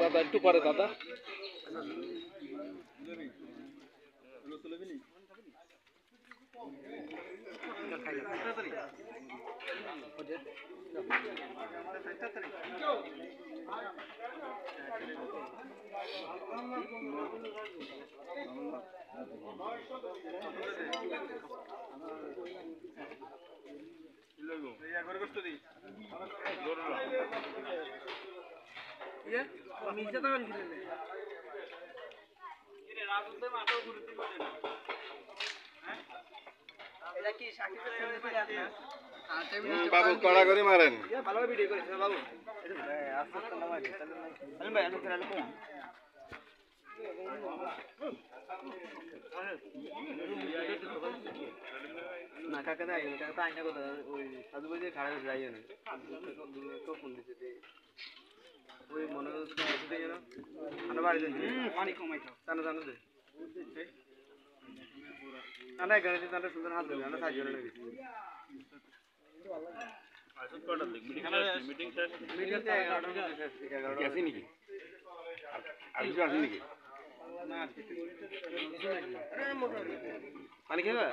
দাদা একটু পরে দাদা বাবু কড়া করে মারেন ভালো ভিডিও করেছেন বাবু না কাকা দেয় কাকা তো আইনা কথা ওই সাধু বাজে খাড়া যাই না তো ফোন দিতে ওই মনে হচ্ছে যেন আমরা বাড়ি যাই পানি কমাই খাও জানো জানো যে না এখানে যে তারা সুন্দর হাত দেবে আমরা সাহায্য করে গেছি আসল কটা দেখ মিটিং শেষ মিটিং তে 11টা আছে নাকি আর কিছু আছে নাকি না আরে মোটর পানি খাবে